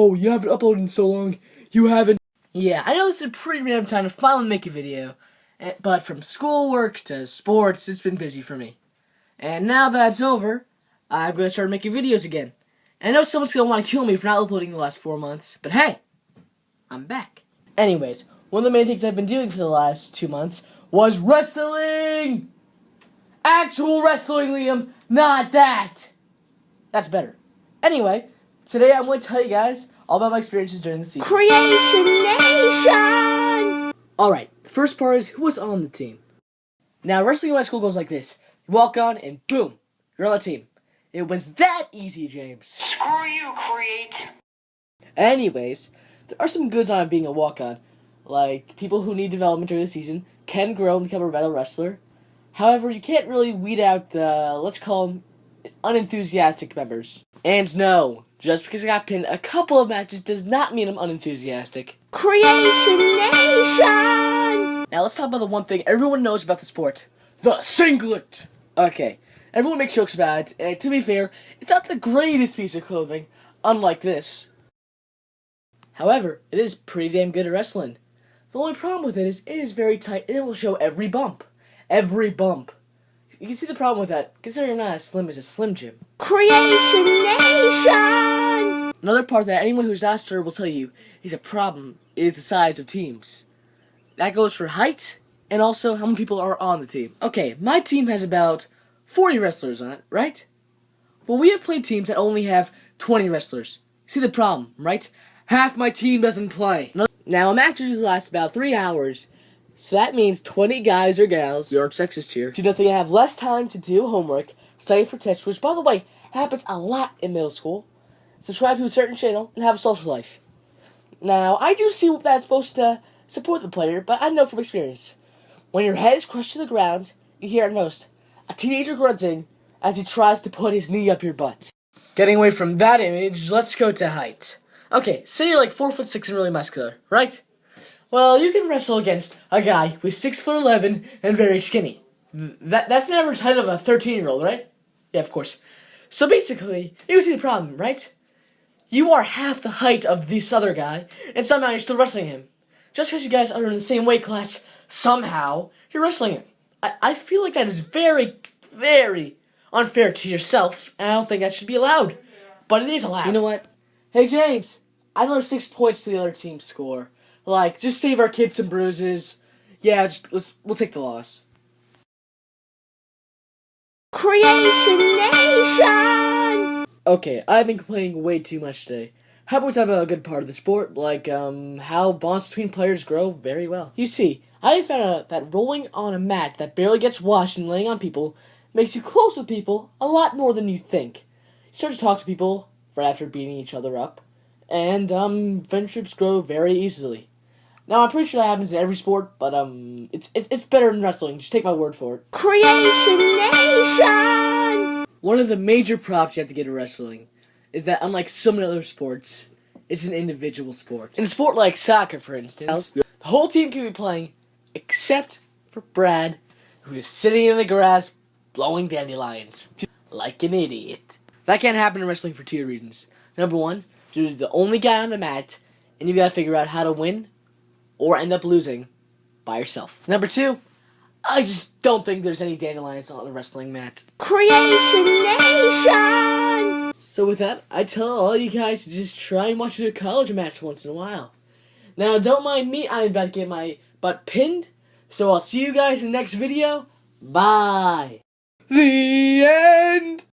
Oh, you haven't uploaded in so long. You haven't. Yeah, I know this is a pretty random time to finally make a video, but from schoolwork to sports, it's been busy for me. And now that's over, I'm going to start making videos again. And I know someone's going to want to kill me for not uploading the last 4 months, but hey, I'm back. Anyways, one of the main things I've been doing for the last 2 months was wrestling! Actual wrestling, Liam, not that! That's better. Anyway, today I'm going to tell you guys all about my experiences during the season. Creation Nation! Alright, the first part is who was on the team. Now, wrestling in my school goes like this. You walk on and boom, you're on the team. It was that easy, James. Screw you, Create. Anyways, there are some goods on being a walk-on. Like, people who need development during the season can grow and become a better wrestler. However, you can't really weed out the, let's call them, unenthusiastic members. And no, just because I got pinned a couple of matches does not mean I'm unenthusiastic. Creation Nation! Now let's talk about the one thing everyone knows about the sport. The singlet! Okay, everyone makes jokes about it, and to be fair, it's not the greatest piece of clothing, unlike this. However, it is pretty damn good at wrestling. The only problem with it is very tight, and it will show every bump. Every bump. You can see the problem with that, considering I'm not as slim as a Slim Jim. Creation Nation! Another part that anyone who's not sure will tell you is a problem is the size of teams. That goes for height, and also how many people are on the team. Okay, my team has about 40 wrestlers on it, right? Well, we have played teams that only have 20 wrestlers. See the problem, right? Half my team doesn't play. Now, a match usually lasts about 3 hours, so that means 20 guys or gals, we aren't sexist here, do nothing and have less time to do homework, study for tests, which, by the way, happens a lot in middle school, subscribe to a certain channel, and have a social life. Now, I do see that's supposed to support the player, but I know from experience. When your head is crushed to the ground, you hear at most a teenager grunting as he tries to put his knee up your butt. Getting away from that image, let's go to height. Okay, say you're like 4'6" and really muscular, right? Well, you can wrestle against a guy who's 6'11" and very skinny. That's an average height of a 13-year-old, right? Yeah, of course. So basically, you see the problem, right? You are half the height of this other guy, and somehow you're still wrestling him. Just because you guys are in the same weight class, somehow you're wrestling him. I feel like that is very, very unfair to yourself, and I don't think that should be allowed. But it is allowed. You know what? Hey, James, I know 6 points to the other team's score. Like, just save our kids some bruises. Yeah, we'll take the loss. Creation Nation! Okay, I've been complaining way too much today. How about we talk about a good part of the sport, like, how bonds between players grow very well. You see, I found out that rolling on a mat that barely gets washed and laying on people makes you close with people a lot more than you think. You start to talk to people right after beating each other up, and, friendships grow very easily. Now, I'm pretty sure that happens in every sport, but, it's better than wrestling. Just take my word for it. Creation Nation! One of the major props you have to get in wrestling is that, unlike so many other sports, it's an individual sport. In a sport like soccer, for instance, the whole team can be playing, except for Brad, who's just sitting in the grass, blowing dandelions, like an idiot. That can't happen in wrestling for 2 reasons. Number one, you're the only guy on the mat, and you gotta figure out how to win or end up losing by yourself. Number two, I just don't think there's any dandelions on a wrestling mat. Creation Nation! So with that, I tell all you guys to just try and watch a college match once in a while. Now, don't mind me, I'm about to get my butt pinned, so I'll see you guys in the next video. Bye! The end!